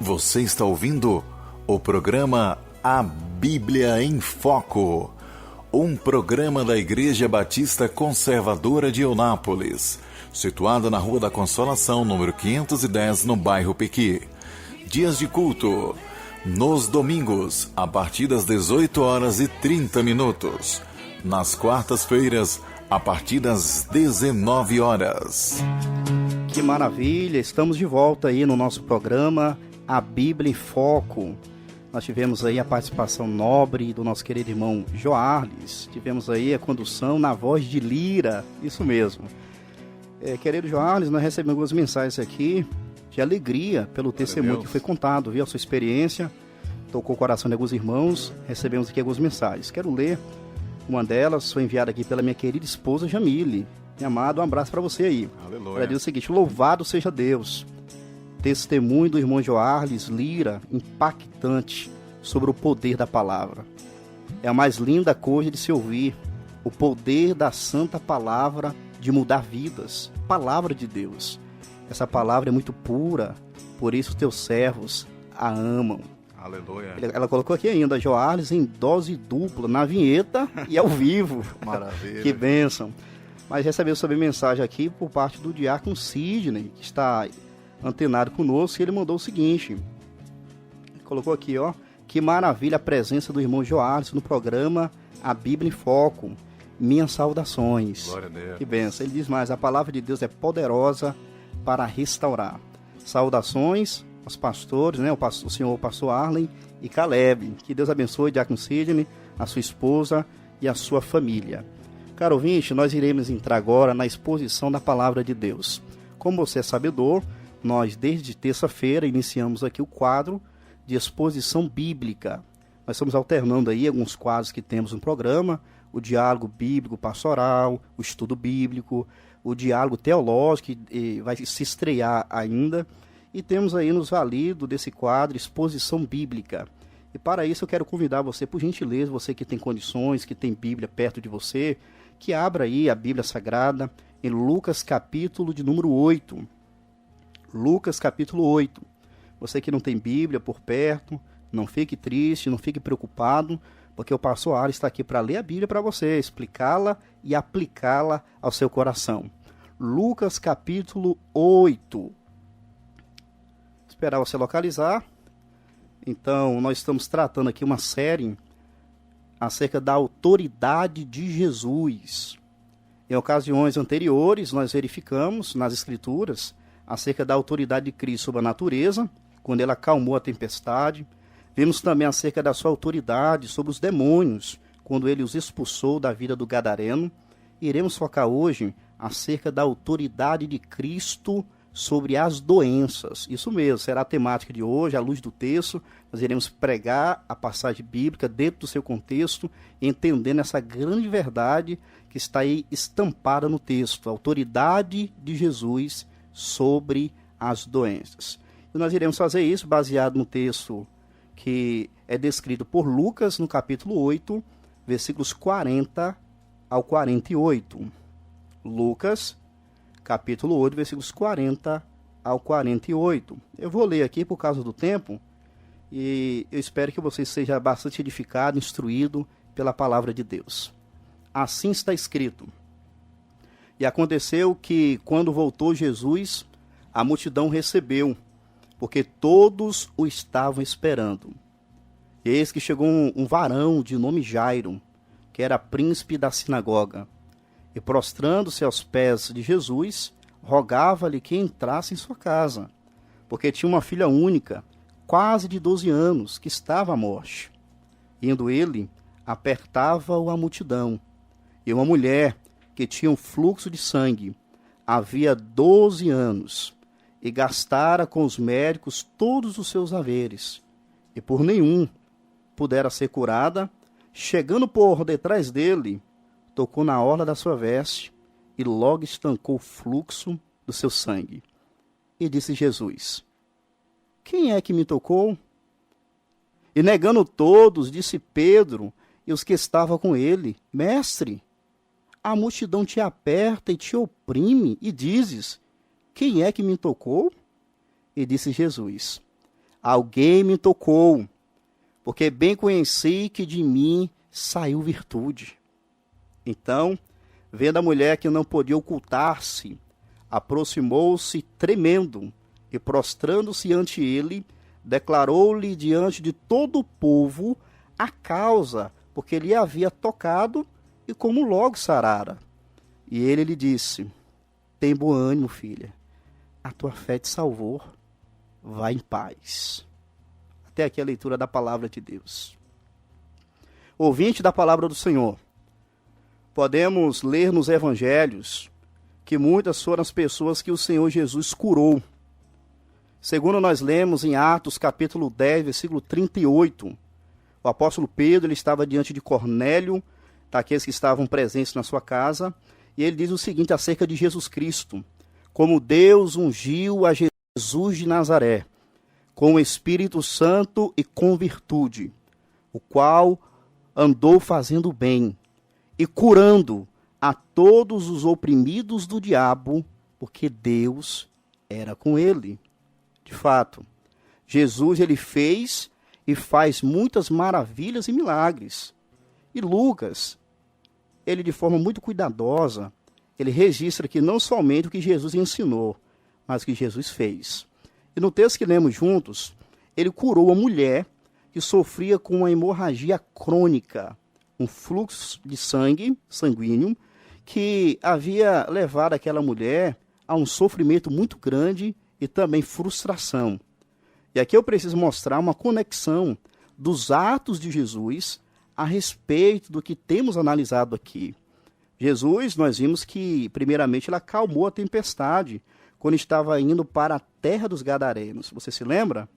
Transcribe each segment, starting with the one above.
Você está ouvindo o programa A Bíblia em Foco, um programa da Igreja Batista Conservadora de Eunápolis, situada na Rua da Consolação, número 510, no bairro Pequi. Dias de culto, nos domingos, a partir das 18h30. Nas quartas-feiras, a partir das 19h. Que maravilha! Estamos de volta aí no nosso programa A Bíblia em Foco. Nós tivemos aí a participação nobre do nosso querido irmão Joarles. Tivemos aí a condução na voz de Lira, isso mesmo. Querido Joarles, nós recebemos algumas mensagens aqui de alegria pelo testemunho que foi contado, viu? A sua experiência tocou o coração de alguns irmãos. Recebemos aqui algumas mensagens. Quero ler uma delas, foi enviada aqui pela minha querida esposa Jamile. Minha amada, um abraço para você aí. Aleluia. Ela diz o seguinte: louvado seja Deus. Testemunho do irmão Joarles Lira, impactante sobre o poder da palavra. É a mais linda coisa de se ouvir, o poder da santa palavra de mudar vidas. Palavra de Deus. Essa palavra é muito pura, por isso teus servos a amam. Aleluia. Ela colocou aqui ainda, Joarles em dose dupla, na vinheta e ao vivo. Maravilha. Que bênção. Mas recebeu também mensagem aqui por parte do diácono Sidney, que está antenado conosco, e ele mandou o seguinte. Colocou aqui, ó, que maravilha a presença do irmão Joarles no programa A Bíblia em Foco. Minhas saudações. Glória a Deus. Que bênção. Ele diz mais, a palavra de Deus é poderosa para restaurar. Saudações aos pastores, né, o senhor pastor Arlen e Caleb. Que Deus abençoe, diácono Sidney, a sua esposa e a sua família. Caro ouvinte, nós iremos entrar agora na exposição da palavra de Deus. Como você é sabedor, nós desde terça-feira iniciamos aqui o quadro de exposição bíblica. Nós estamos alternando aí alguns quadros que temos no programa, o diálogo bíblico pastoral, o estudo bíblico, o diálogo teológico, que vai se estrear ainda, e temos aí nos valido desse quadro exposição bíblica. E para isso eu quero convidar você, por gentileza, você que tem condições, que tem Bíblia perto de você, que abra aí a Bíblia Sagrada em Lucas capítulo de número 8. Lucas capítulo 8. Você que não tem Bíblia por perto, não fique triste, não fique preocupado, porque o pastor Ari está aqui para ler a Bíblia para você, explicá-la e aplicá-la ao seu coração. Lucas capítulo 8. Esperar você localizar. Então, nós estamos tratando aqui uma série acerca da autoridade de Jesus. Em ocasiões anteriores, nós verificamos nas Escrituras acerca da autoridade de Cristo sobre a natureza, quando ele acalmou a tempestade. Vimos também acerca da sua autoridade sobre os demônios, quando ele os expulsou da vida do Gadareno. Iremos focar hoje acerca da autoridade de Cristo sobre as doenças. Isso mesmo, será a temática de hoje, à luz do texto. Nós iremos pregar a passagem bíblica dentro do seu contexto, entendendo essa grande verdade que está aí estampada no texto, a autoridade de Jesus sobre as doenças. E nós iremos fazer isso baseado no texto que é descrito por Lucas no capítulo 8, versículos 40 ao 48. Lucas capítulo 8, versículos 40 ao 48. Eu vou ler aqui por causa do tempo, e eu espero que você seja bastante edificado, instruído pela palavra de Deus. Assim está escrito: E aconteceu que, quando voltou Jesus, a multidão recebeu, porque todos o estavam esperando. Eis que chegou um varão de nome Jairo, que era príncipe da sinagoga, e prostrando-se aos pés de Jesus, rogava-lhe que entrasse em sua casa, porque tinha uma filha única, quase de 12 anos, que estava à morte. Indo ele, apertava-o a multidão, e uma mulher que tinha um fluxo de sangue, havia 12 anos, e gastara com os médicos todos os seus haveres, e por nenhum pudera ser curada, chegando por detrás dele, tocou na orla da sua veste, e logo estancou o fluxo do seu sangue. E disse Jesus: Quem é que me tocou? E negando todos, disse Pedro e os que estavam com ele: Mestre, a multidão te aperta e te oprime, e dizes: Quem é que me tocou? E disse Jesus: alguém me tocou, porque bem conheci que de mim saiu virtude. Então, vendo a mulher que não podia ocultar-se, aproximou-se tremendo e, prostrando-se ante ele, declarou-lhe diante de todo o povo a causa, porque lhe havia tocado e como logo sarara. E ele lhe disse: tem bom ânimo, filha, a tua fé te salvou, vá em paz. Até aqui a leitura da palavra de Deus. Ouvinte da palavra do Senhor, podemos ler nos evangelhos que muitas foram as pessoas que o Senhor Jesus curou. Segundo nós lemos em Atos capítulo 10, versículo 38, o apóstolo Pedro ele estava diante de Cornélio, daqueles que estavam presentes na sua casa, e ele diz o seguinte acerca de Jesus Cristo: como Deus ungiu a Jesus de Nazaré, com o Espírito Santo e com virtude, o qual andou fazendo bem e curando a todos os oprimidos do diabo, porque Deus era com ele. De fato, Jesus ele fez e faz muitas maravilhas e milagres. E Lucas, ele de forma muito cuidadosa, ele registra aqui não somente o que Jesus ensinou, mas o que Jesus fez. E no texto que lemos juntos, ele curou a mulher que sofria com uma hemorragia crônica, um fluxo de sangue sanguíneo, que havia levado aquela mulher a um sofrimento muito grande e também frustração. E aqui eu preciso mostrar uma conexão dos atos de Jesus a respeito do que temos analisado aqui. Jesus, nós vimos que, primeiramente, ele acalmou a tempestade quando estava indo para a terra dos Gadarenos. Você se lembra?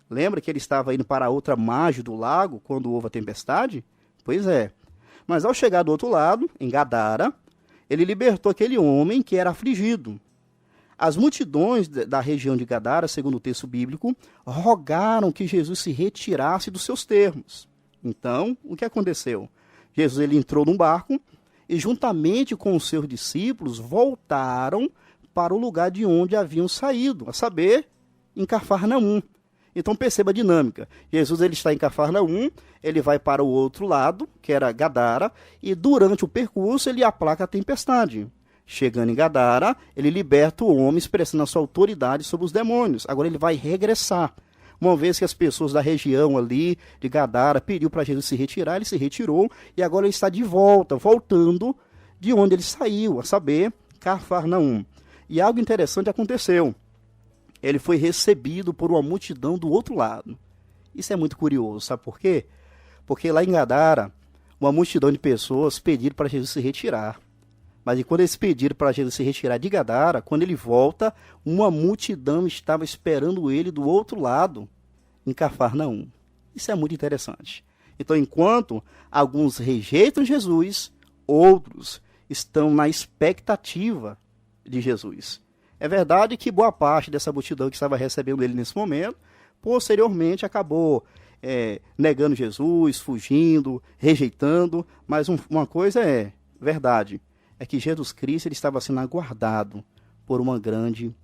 Lembra que ele estava indo para a outra margem do lago quando houve a tempestade? Pois é. Mas ao chegar do outro lado, em Gadara, ele libertou aquele homem que era afligido. As multidões da região de Gadara, segundo o texto bíblico, rogaram que Jesus se retirasse dos seus termos. Então, o que aconteceu? Jesus ele entrou num barco e, juntamente com os seus discípulos, voltaram para o lugar de onde haviam saído, a saber, em Cafarnaum. Então perceba a dinâmica. Jesus ele está em Cafarnaum, ele vai para o outro lado, que era Gadara, e durante o percurso ele aplaca a tempestade. Chegando em Gadara, ele liberta o homem expressando a sua autoridade sobre os demônios. Agora ele vai regressar. Uma vez que as pessoas da região ali de Gadara pediu para Jesus se retirar, ele se retirou e agora ele está de volta, voltando de onde ele saiu, a saber, Cafarnaum. E algo interessante aconteceu. Ele foi recebido por uma multidão do outro lado. Isso é muito curioso, sabe por quê? Porque lá em Gadara, uma multidão de pessoas pediram para Jesus se retirar. Mas quando eles pediram para Jesus se retirar de Gadara, quando ele volta, uma multidão estava esperando ele do outro lado, em Cafarnaum. Isso é muito interessante. Então, enquanto alguns rejeitam Jesus, outros estão na expectativa de Jesus. É verdade que boa parte dessa multidão que estava recebendo ele nesse momento, posteriormente acabou negando Jesus, fugindo, rejeitando, mas uma coisa é verdade, é que Jesus Cristo ele estava sendo aguardado por uma grande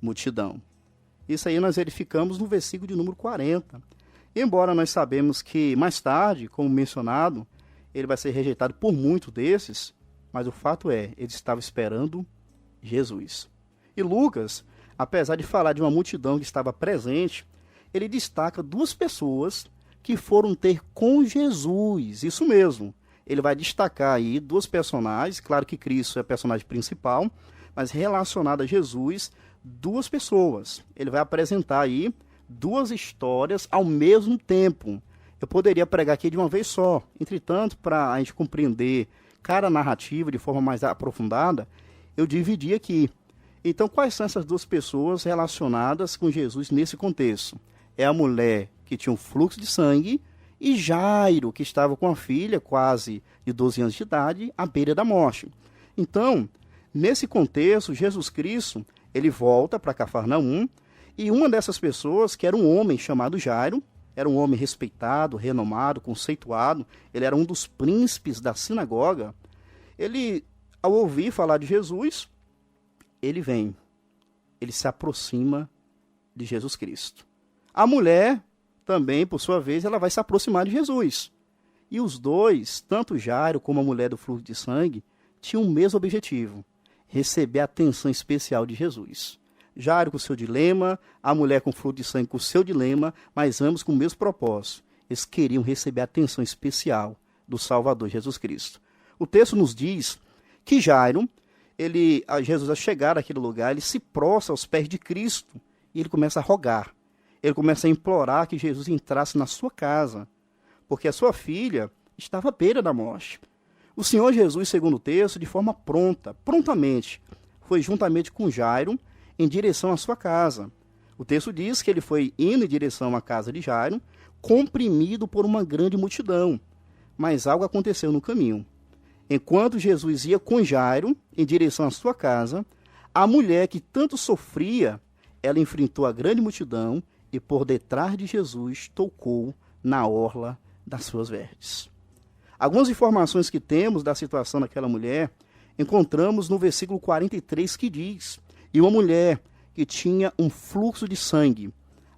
multidão. Isso aí nós verificamos no versículo de número 40. Embora nós sabemos que mais tarde, como mencionado, ele vai ser rejeitado por muitos desses, mas o fato é, ele estava esperando Jesus. E Lucas, apesar de falar de uma multidão que estava presente, ele destaca duas pessoas que foram ter com Jesus. Isso mesmo. Ele vai destacar aí duas personagens, claro que Cristo é a personagem principal, mas relacionado a Jesus, duas pessoas. Ele vai apresentar aí duas histórias ao mesmo tempo. Eu poderia pregar aqui de uma vez só. Entretanto, para a gente compreender cada narrativa de forma mais aprofundada, eu dividi aqui. Então, quais são essas duas pessoas relacionadas com Jesus nesse contexto? É a mulher que tinha um fluxo de sangue e Jairo, que estava com a filha, quase de 12 anos de idade, à beira da morte. Então, nesse contexto, Jesus Cristo, ele volta para Cafarnaum, e uma dessas pessoas, que era um homem chamado Jairo, era um homem respeitado, renomado, conceituado, ele era um dos príncipes da sinagoga, ele, ao ouvir falar de Jesus, ele vem, ele se aproxima de Jesus Cristo. A mulher também, por sua vez, ela vai se aproximar de Jesus. E os dois, tanto Jairo como a mulher do fluxo de sangue, tinham o mesmo objetivo: receber a atenção especial de Jesus. Jairo com o seu dilema, a mulher com o fluxo de sangue com o seu dilema, mas ambos com o mesmo propósito. Eles queriam receber a atenção especial do Salvador Jesus Cristo. O texto nos diz que Jairo, Jesus, ao chegar àquele lugar, ele se prostra aos pés de Cristo e ele começa a rogar. Ele começa a implorar que Jesus entrasse na sua casa, porque a sua filha estava à beira da morte. O Senhor Jesus, segundo o texto, de forma prontamente, foi juntamente com Jairo em direção à sua casa. O texto diz que ele foi indo em direção à casa de Jairo, comprimido por uma grande multidão. Mas algo aconteceu no caminho. Enquanto Jesus ia com Jairo em direção à sua casa, a mulher que tanto sofria, ela enfrentou a grande multidão e por detrás de Jesus tocou na orla das suas vestes. Algumas informações que temos da situação daquela mulher encontramos no versículo 43 que diz: e uma mulher que tinha um fluxo de sangue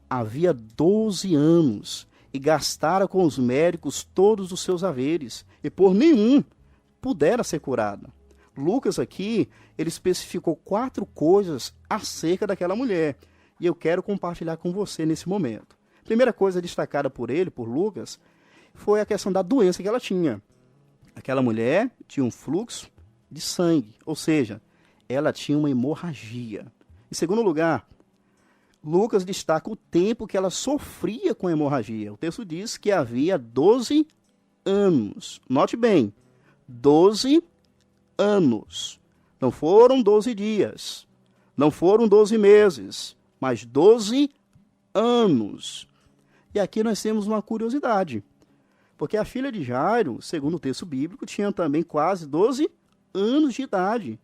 havia 12 anos e gastara com os médicos todos os seus haveres e por nenhum pudera ser curada. Lucas aqui, ele especificou 4 coisas acerca daquela mulher e eu quero compartilhar com você nesse momento. Primeira coisa destacada por Lucas, foi a questão da doença que ela tinha. Aquela mulher tinha um fluxo de sangue, ou seja, ela tinha uma hemorragia. Em segundo lugar, Lucas destaca o tempo que ela sofria com a hemorragia. O texto diz que havia 12 anos. Note bem, 12 anos. Não foram 12 dias, não foram 12 meses, mas 12 anos. E aqui nós temos uma curiosidade, porque a filha de Jairo, segundo o texto bíblico, tinha também quase 12 anos de idade,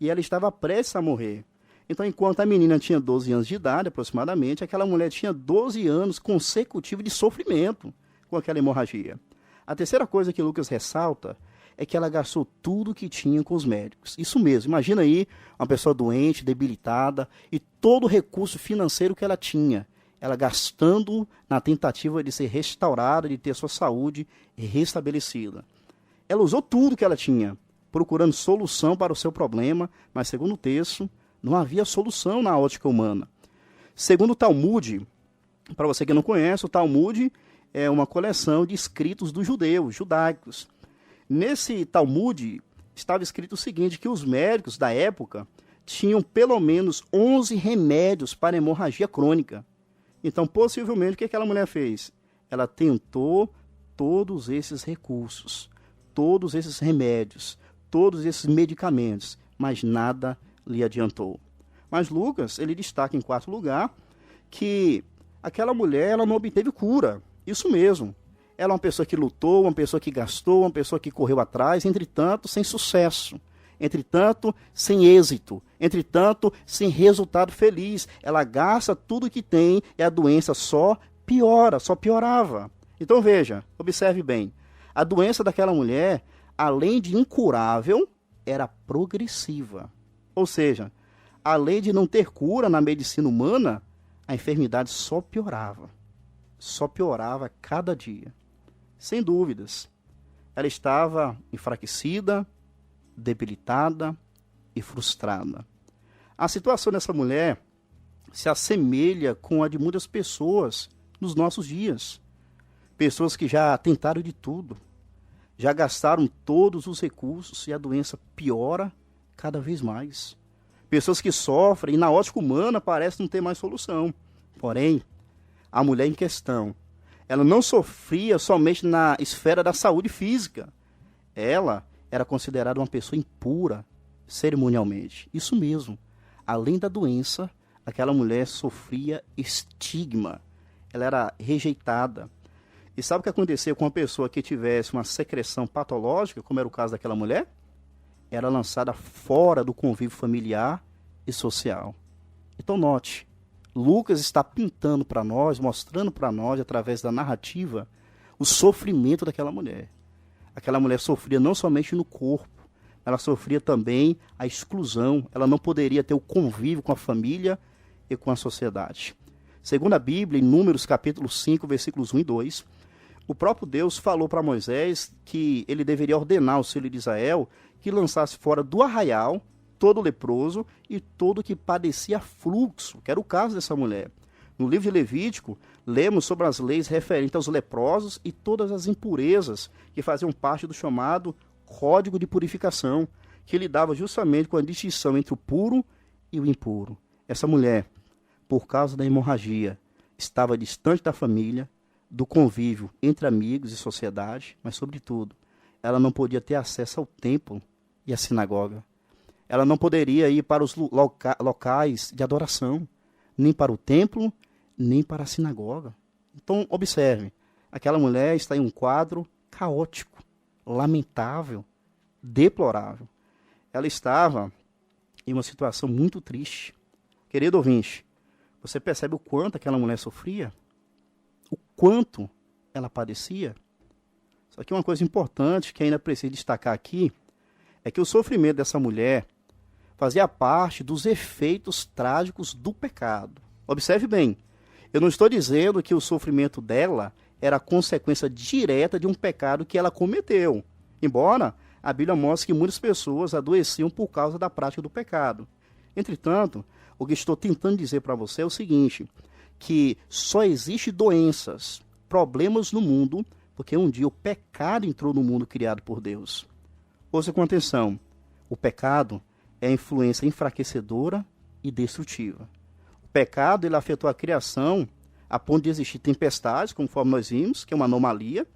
e ela estava prestes a morrer. Então, enquanto a menina tinha 12 anos de idade, aproximadamente, aquela mulher tinha 12 anos consecutivos de sofrimento com aquela hemorragia. A terceira coisa que Lucas ressalta é que ela gastou tudo que tinha com os médicos. Isso mesmo, imagina aí uma pessoa doente, debilitada, e todo o recurso financeiro que ela tinha, ela gastando na tentativa de ser restaurada, de ter sua saúde restabelecida. Ela usou tudo que ela tinha, procurando solução para o seu problema, mas segundo o texto, não havia solução na ótica humana. Segundo o Talmud, para você que não conhece, o Talmud é uma coleção de escritos dos judeus, judaicos. Nesse Talmud estava escrito o seguinte, que os médicos da época tinham pelo menos 11 remédios para hemorragia crônica. Então, possivelmente, o que aquela mulher fez? Ela tentou todos esses recursos, todos esses remédios, todos esses medicamentos, mas nada lhe adiantou. Mas Lucas, ele destaca em 4º lugar que aquela mulher ela não obteve cura. Isso mesmo. Ela é uma pessoa que lutou, uma pessoa que gastou, uma pessoa que correu atrás, entretanto, sem sucesso. Entretanto, sem êxito. Entretanto, sem resultado feliz. Ela gasta tudo que tem e a doença só piora, só piorava. Então veja, observe bem. A doença daquela mulher, além de incurável, era progressiva. Ou seja, além de não ter cura na medicina humana, a enfermidade só piorava. Só piorava cada dia. Sem dúvidas, ela estava enfraquecida, debilitada e frustrada. A situação dessa mulher se assemelha com a de muitas pessoas nos nossos dias. Pessoas que já tentaram de tudo, já gastaram todos os recursos e a doença piora cada vez mais. Pessoas que sofrem e na ótica humana parece não ter mais solução. Porém, a mulher em questão, ela não sofria somente na esfera da saúde física. Ela era considerada uma pessoa impura cerimonialmente. Isso mesmo. Além da doença, aquela mulher sofria estigma. Ela era rejeitada. E sabe o que aconteceu com uma pessoa que tivesse uma secreção patológica, como era o caso daquela mulher? Era lançada fora do convívio familiar e social. Então note, Lucas está pintando para nós, mostrando para nós, através da narrativa, o sofrimento daquela mulher. Aquela mulher sofria não somente no corpo, ela sofria também a exclusão. Ela não poderia ter o convívio com a família e com a sociedade. Segundo a Bíblia, em Números capítulo 5, versículos 1 e 2, o próprio Deus falou para Moisés que ele deveria ordenar ao filho de Israel que lançasse fora do arraial todo leproso e todo que padecia fluxo, que era o caso dessa mulher. No livro de Levítico, lemos sobre as leis referentes aos leprosos e todas as impurezas que faziam parte do chamado Código de Purificação, que lidava justamente com a distinção entre o puro e o impuro. Essa mulher, por causa da hemorragia, estava distante da família, do convívio entre amigos e sociedade, mas, sobretudo, ela não podia ter acesso ao templo e à sinagoga. Ela não poderia ir para os locais de adoração, nem para o templo, nem para a sinagoga. Então, observe, aquela mulher está em um quadro caótico, lamentável, deplorável. Ela estava em uma situação muito triste. Querido ouvinte, você percebe o quanto aquela mulher sofria? O quanto ela padecia? Só que uma coisa importante que ainda preciso destacar aqui é que o sofrimento dessa mulher fazia parte dos efeitos trágicos do pecado. Observe bem, eu não estou dizendo que o sofrimento dela era consequência direta de um pecado que ela cometeu, embora a Bíblia mostre que muitas pessoas adoeciam por causa da prática do pecado. Entretanto, o que estou tentando dizer para você é o seguinte, que só existem doenças, problemas no mundo, porque um dia o pecado entrou no mundo criado por Deus. Ouça com atenção, o pecado é a influência enfraquecedora e destrutiva. O pecado ele afetou a criação a ponto de existir tempestades, conforme nós vimos, que é uma anomalia.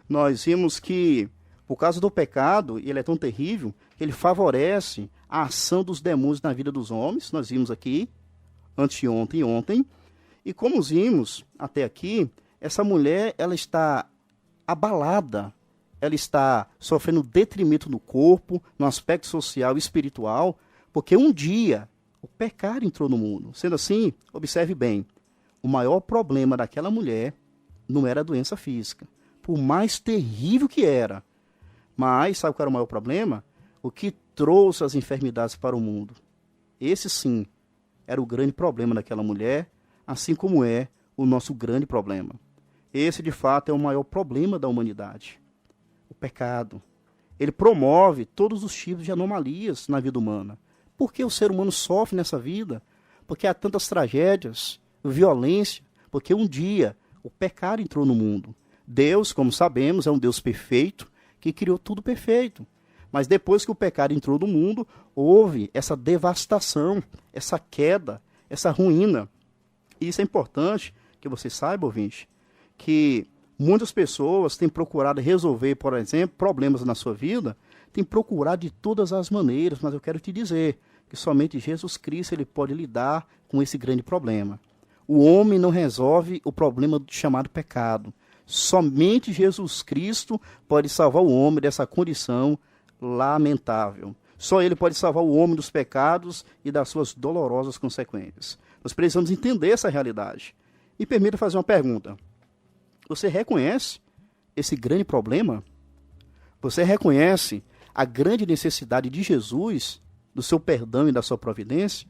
Nós vimos que, por causa do pecado, ele é tão terrível, que ele favorece a ação dos demônios na vida dos homens. Nós vimos aqui, anteontem e ontem. E como vimos até aqui, essa mulher ela está abalada, ela está sofrendo detrimento no corpo, no aspecto social e espiritual, porque um dia o pecado entrou no mundo. Sendo assim, observe bem, o maior problema daquela mulher não era a doença física, por mais terrível que era. Mas, sabe qual era o maior problema? O que trouxe as enfermidades para o mundo. Esse sim era o grande problema daquela mulher, assim como é o nosso grande problema. Esse, de fato, é o maior problema da humanidade. O pecado. Ele promove todos os tipos de anomalias na vida humana. Por que o ser humano sofre nessa vida? Porque há tantas tragédias, violência, porque um dia o pecado entrou no mundo. Deus, como sabemos, é um Deus perfeito, que criou tudo perfeito. Mas depois que o pecado entrou no mundo, houve essa devastação, essa queda, essa ruína. E isso é importante que você saiba, ouvinte, que muitas pessoas têm procurado resolver, por exemplo, problemas na sua vida, têm procurado de todas as maneiras, mas eu quero te dizer que somente Jesus Cristo ele pode lidar com esse grande problema. O homem não resolve o problema chamado pecado. Somente Jesus Cristo pode salvar o homem dessa condição lamentável. Só ele pode salvar o homem dos pecados e das suas dolorosas consequências. Nós precisamos entender essa realidade. Me permita fazer uma pergunta. Você reconhece esse grande problema? Você reconhece a grande necessidade de Jesus, do seu perdão e da sua providência?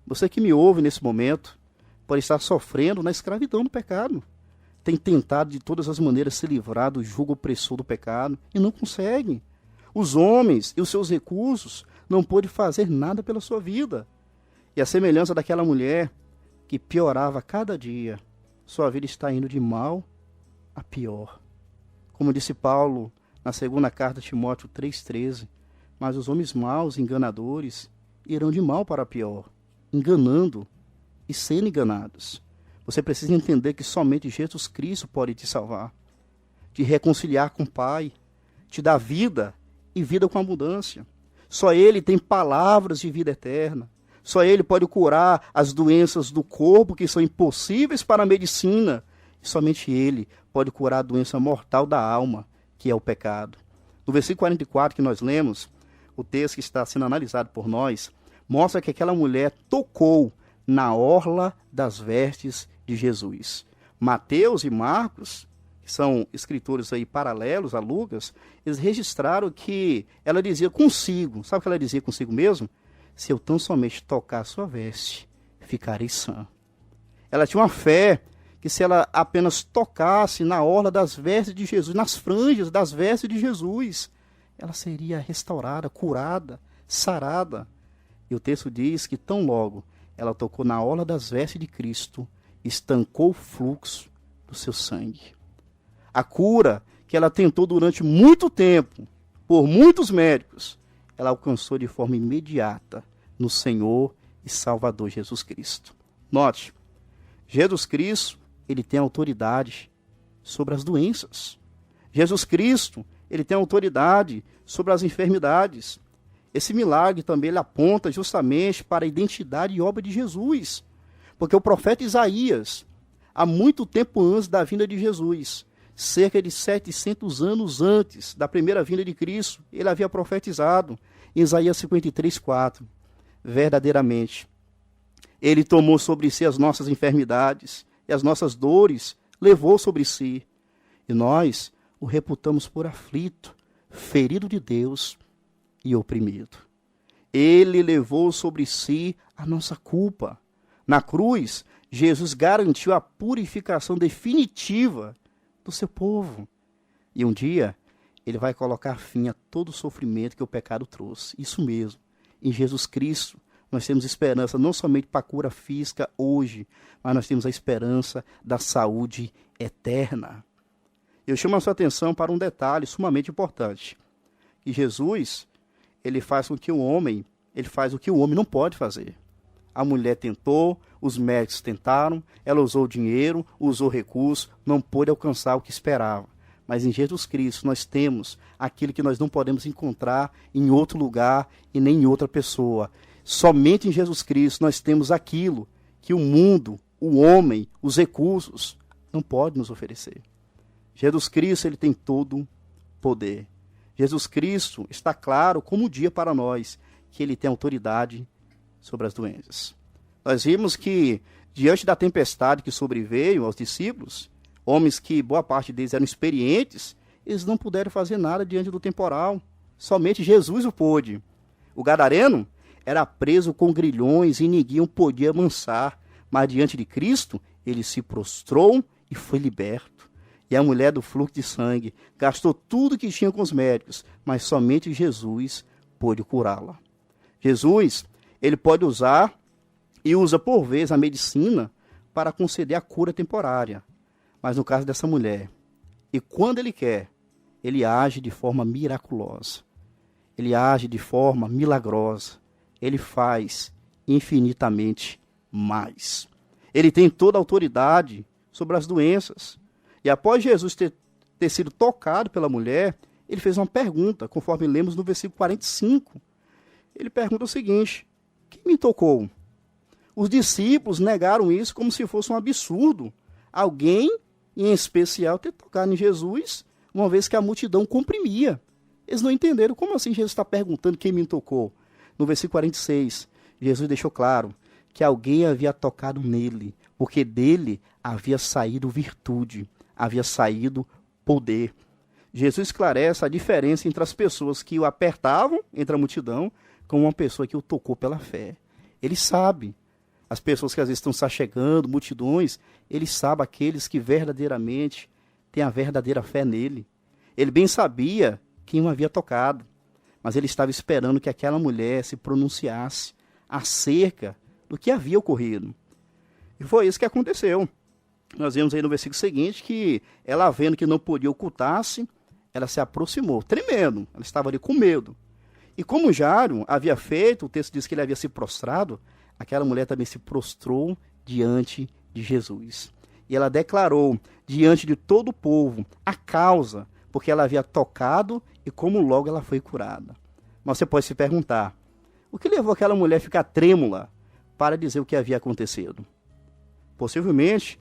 Você que me ouve nesse momento pode estar sofrendo na escravidão do pecado. Tem tentado de todas as maneiras se livrar do jugo opressor do pecado e não consegue. Os homens e os seus recursos não podem fazer nada pela sua vida. E a semelhança daquela mulher que piorava a cada dia, sua vida está indo de mal a pior. Como disse Paulo na segunda carta de Timóteo 3,13, mas os homens maus e enganadores irão de mal para pior, enganando e sendo enganados. Você precisa entender que somente Jesus Cristo pode te salvar, te reconciliar com o Pai, te dar vida e vida com abundância. Só Ele tem palavras de vida eterna. Só Ele pode curar as doenças do corpo que são impossíveis para a medicina. E somente Ele pode curar a doença mortal da alma, que é o pecado. No versículo 44 que nós lemos, o texto que está sendo analisado por nós, mostra que aquela mulher tocou na orla das vestes de Jesus. Mateus e Marcos, que são escritores aí paralelos a Lucas, eles registraram que ela dizia consigo, sabe o que ela dizia consigo mesmo? Se eu tão somente tocar a sua veste, ficarei sã. Ela tinha uma fé que se ela apenas tocasse na orla das vestes de Jesus, nas franjas das vestes de Jesus, ela seria restaurada, curada, sarada. E o texto diz que tão logo ela tocou na orla das vestes de Cristo, estancou o fluxo do seu sangue. A cura que ela tentou durante muito tempo, por muitos médicos, ela alcançou de forma imediata no Senhor e Salvador Jesus Cristo. Note, Jesus Cristo, ele tem autoridade sobre as doenças. Jesus Cristo, ele tem autoridade sobre as enfermidades. Esse milagre também ele aponta justamente para a identidade e obra de Jesus. Porque o profeta Isaías, há muito tempo antes da vinda de Jesus, cerca de 700 anos antes da primeira vinda de Cristo, ele havia profetizado em Isaías 53:4. Verdadeiramente, ele tomou sobre si as nossas enfermidades e as nossas dores levou sobre si. E nós o reputamos por aflito, ferido de Deus e oprimido. Ele levou sobre si a nossa culpa. Na cruz, Jesus garantiu a purificação definitiva do seu povo. E um dia, ele vai colocar fim a todo o sofrimento que o pecado trouxe. Isso mesmo. Em Jesus Cristo, nós temos esperança não somente para a cura física hoje, mas nós temos a esperança da saúde eterna. Eu chamo a sua atenção para um detalhe sumamente importante. Que Jesus, ele faz o que o homem não pode fazer. A mulher tentou, os médicos tentaram, ela usou dinheiro, usou recursos, não pôde alcançar o que esperava. Mas em Jesus Cristo nós temos aquilo que nós não podemos encontrar em outro lugar e nem em outra pessoa. Somente em Jesus Cristo nós temos aquilo que o mundo, o homem, os recursos não podem nos oferecer. Jesus Cristo, ele tem todo poder. Jesus Cristo está claro como o dia para nós que ele tem autoridade sobre as doenças. Nós vimos que diante da tempestade que sobreveio aos discípulos, homens que boa parte deles eram experientes, eles não puderam fazer nada diante do temporal. Somente Jesus o pôde. O gadareno era preso com grilhões e ninguém o podia amansar, mas diante de Cristo ele se prostrou e foi liberto. E a mulher do fluxo de sangue gastou tudo que tinha com os médicos, mas somente Jesus pôde curá-la. Jesus, ele pode usar e usa por vezes a medicina para conceder a cura temporária. Mas no caso dessa mulher, e quando ele quer, ele age de forma miraculosa. Ele age de forma milagrosa. Ele faz infinitamente mais. Ele tem toda a autoridade sobre as doenças. E após Jesus ter sido tocado pela mulher, ele fez uma pergunta, conforme lemos no versículo 45. Ele pergunta o seguinte: quem me tocou? Os discípulos negaram isso como se fosse um absurdo. Alguém, em especial, ter tocado em Jesus, uma vez que a multidão comprimia. Eles não entenderam como assim Jesus está perguntando quem me tocou. No versículo 46, Jesus deixou claro que alguém havia tocado nele, porque dele havia saído virtude, havia saído poder. Jesus esclarece a diferença entre as pessoas que o apertavam entre a multidão com uma pessoa que o tocou pela fé. Ele sabe. As pessoas que às vezes estão se achegando, multidões, ele sabe aqueles que verdadeiramente têm a verdadeira fé nele. Ele bem sabia quem o havia tocado, mas ele estava esperando que aquela mulher se pronunciasse acerca do que havia ocorrido. E foi isso que aconteceu. Nós vemos aí no versículo seguinte que ela, vendo que não podia ocultar-se, ela se aproximou, tremendo, ela estava ali com medo. E como Jairo havia feito, o texto diz que ele havia se prostrado, aquela mulher também se prostrou diante de Jesus. E ela declarou diante de todo o povo a causa, porque ela havia tocado e como logo ela foi curada. Mas você pode se perguntar, o que levou aquela mulher a ficar trêmula para dizer o que havia acontecido? Possivelmente,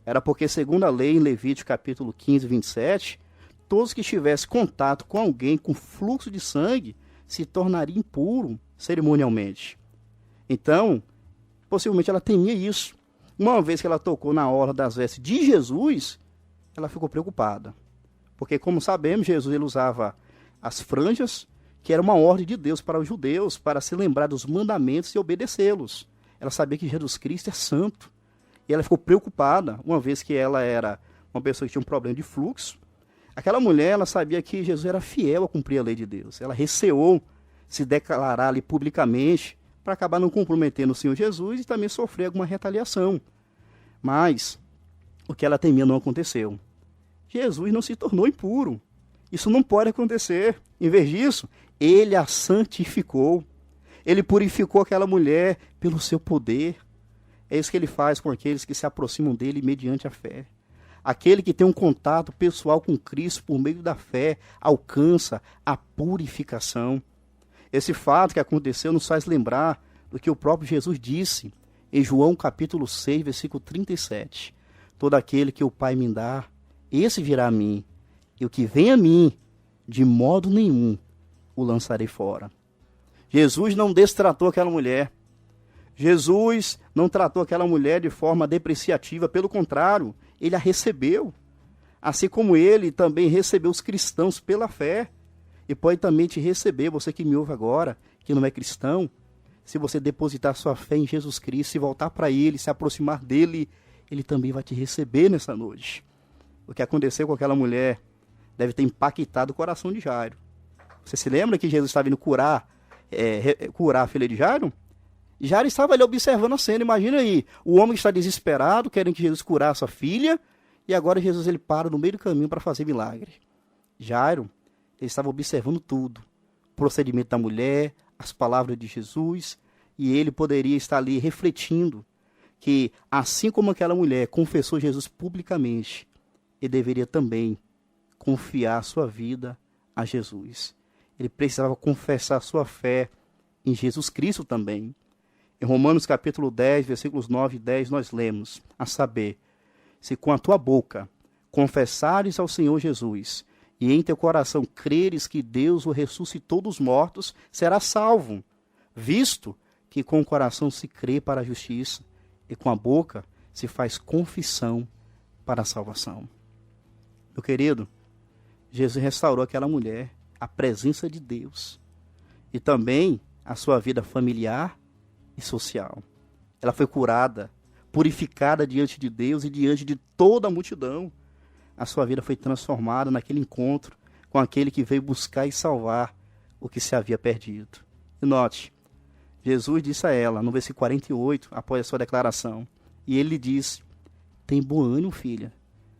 era porque, segundo a lei em Levítico capítulo 15, 27, todos que tivessem contato com alguém com fluxo de sangue se tornaria impuro cerimonialmente. Então, possivelmente ela temia isso. Uma vez que ela tocou na orla das vestes de Jesus, ela ficou preocupada. Porque, como sabemos, Jesus ele usava as franjas, que era uma ordem de Deus para os judeus, para se lembrar dos mandamentos e obedecê-los. Ela sabia que Jesus Cristo é santo. E ela ficou preocupada, uma vez que ela era uma pessoa que tinha um problema de fluxo. Aquela mulher, ela sabia que Jesus era fiel a cumprir a lei de Deus. Ela receou se declarar ali publicamente para acabar não comprometendo o Senhor Jesus e também sofrer alguma retaliação. Mas o que ela temia não aconteceu. Jesus não se tornou impuro. Isso não pode acontecer. Em vez disso, ele a santificou. Ele purificou aquela mulher pelo seu poder. É isso que ele faz com aqueles que se aproximam dele mediante a fé. Aquele que tem um contato pessoal com Cristo por meio da fé alcança a purificação. Esse fato que aconteceu nos faz lembrar do que o próprio Jesus disse em João capítulo 6, versículo 37. Todo aquele que o Pai me dá, esse virá a mim, e o que vem a mim, de modo nenhum o lançarei fora. Jesus não destratou aquela mulher. Jesus não tratou aquela mulher de forma depreciativa, pelo contrário, ele a recebeu. Assim como ele também recebeu os cristãos pela fé. E pode também te receber, você que me ouve agora, que não é cristão, se você depositar sua fé em Jesus Cristo e voltar para ele, se aproximar dele, ele também vai te receber nessa noite. O que aconteceu com aquela mulher deve ter impactado o coração de Jairo. Você se lembra que Jesus estava indo curar a filha de Jairo? Jairo estava ali observando a cena. Imagina aí, o homem está desesperado, querendo que Jesus curasse a filha, e agora Jesus ele para no meio do caminho para fazer milagre. Jairo, ele estava observando tudo. O procedimento da mulher, as palavras de Jesus, e ele poderia estar ali refletindo que, assim como aquela mulher confessou Jesus publicamente, ele deveria também confiar sua vida a Jesus. Ele precisava confessar sua fé em Jesus Cristo também. Em Romanos capítulo 10, versículos 9 e 10, nós lemos, a saber, se com a tua boca confessares ao Senhor Jesus, e em teu coração creres que Deus o ressuscitou dos mortos, serás salvo, visto que com o coração se crê para a justiça, e com a boca se faz confissão para a salvação. Meu querido, Jesus restaurou aquela mulher, a presença de Deus, e também a sua vida familiar e social. Ela foi curada, purificada diante de Deus e diante de toda a multidão. A sua vida foi transformada naquele encontro com aquele que veio buscar e salvar o que se havia perdido. E note, Jesus disse a ela, no versículo 48, após a sua declaração, e ele lhe disse, tem bom ânimo, filha,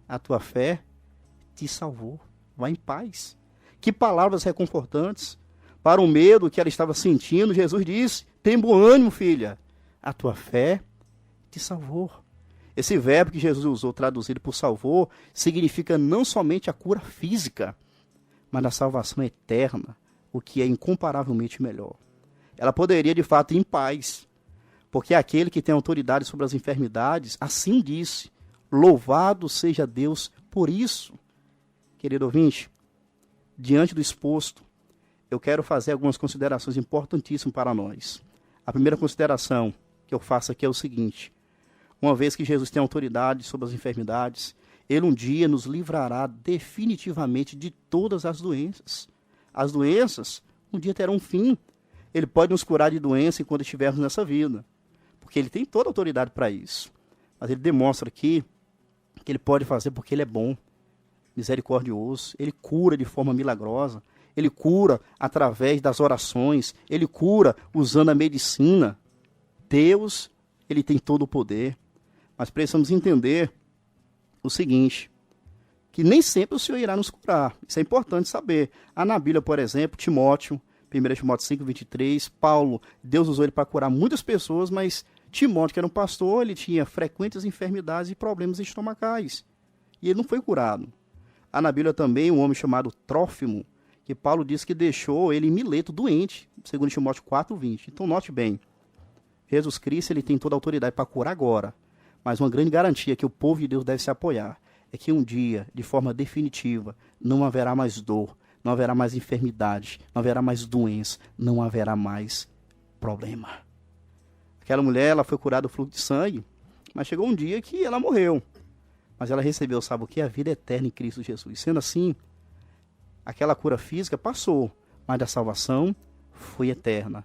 a tua fé te salvou, vá em paz. Que palavras reconfortantes. Para o medo que ela estava sentindo, Jesus disse, tem bom ânimo, filha, a tua fé te salvou. Esse verbo que Jesus usou, traduzido por salvou, significa não somente a cura física, mas a salvação eterna, o que é incomparavelmente melhor. Ela poderia, de fato, ir em paz, porque aquele que tem autoridade sobre as enfermidades, assim disse, louvado seja Deus por isso. Querido ouvinte, diante do exposto, eu quero fazer algumas considerações importantíssimas para nós. A primeira consideração que eu faço aqui é o seguinte, uma vez que Jesus tem autoridade sobre as enfermidades, ele um dia nos livrará definitivamente de todas as doenças. As doenças um dia terão um fim. Ele pode nos curar de doença enquanto estivermos nessa vida, porque ele tem toda a autoridade para isso. Mas ele demonstra aqui que ele pode fazer porque ele é bom, misericordioso, ele cura de forma milagrosa, ele cura através das orações, ele cura usando a medicina. Deus, ele tem todo o poder. Mas precisamos entender o seguinte, que nem sempre o Senhor irá nos curar. Isso é importante saber. Há na Bíblia, por exemplo, Timóteo, 1 Timóteo 5, 23, Paulo, Deus usou ele para curar muitas pessoas, mas Timóteo, que era um pastor, ele tinha frequentes enfermidades e problemas estomacais. E ele não foi curado. Há na Bíblia também um homem chamado Trófimo, que Paulo diz que deixou ele em Mileto doente, segundo Timóteo 4, 20. Então note bem, Jesus Cristo ele tem toda a autoridade para curar agora, mas uma grande garantia que o povo de Deus deve se apoiar é que um dia, de forma definitiva, não haverá mais dor, não haverá mais enfermidade, não haverá mais doença, não haverá mais problema. Aquela mulher, ela foi curada do fluxo de sangue, mas chegou um dia que ela morreu. Mas ela recebeu, sabe o que? A vida eterna em Cristo Jesus. Sendo assim, aquela cura física passou, mas a salvação foi eterna.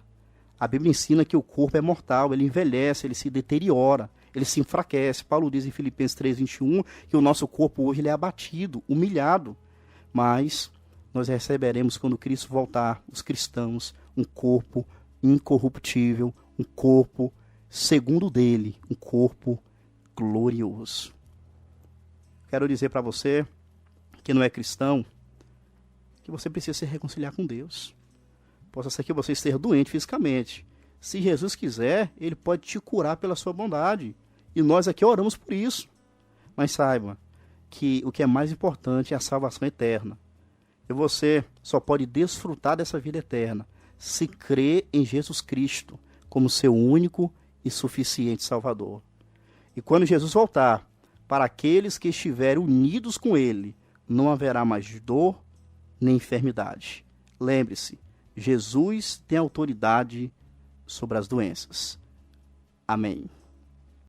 A Bíblia ensina que o corpo é mortal, ele envelhece, ele se deteriora. ele se enfraquece. Paulo diz em Filipenses 3:21 que o nosso corpo hoje ele é abatido, humilhado, mas nós receberemos quando Cristo voltar, os cristãos, um corpo incorruptível, um corpo segundo dele, um corpo glorioso. Quero dizer para você que não é cristão, que você precisa se reconciliar com Deus. Possa ser que você esteja doente fisicamente. Se Jesus quiser, ele pode te curar pela sua bondade. E nós aqui oramos por isso. Mas saiba que o que é mais importante é a salvação eterna. E você só pode desfrutar dessa vida eterna se crer em Jesus Cristo como seu único e suficiente Salvador. E quando Jesus voltar, para aqueles que estiverem unidos com ele, não haverá mais dor nem enfermidade. Lembre-se, Jesus tem autoridade sobre as doenças. Amém.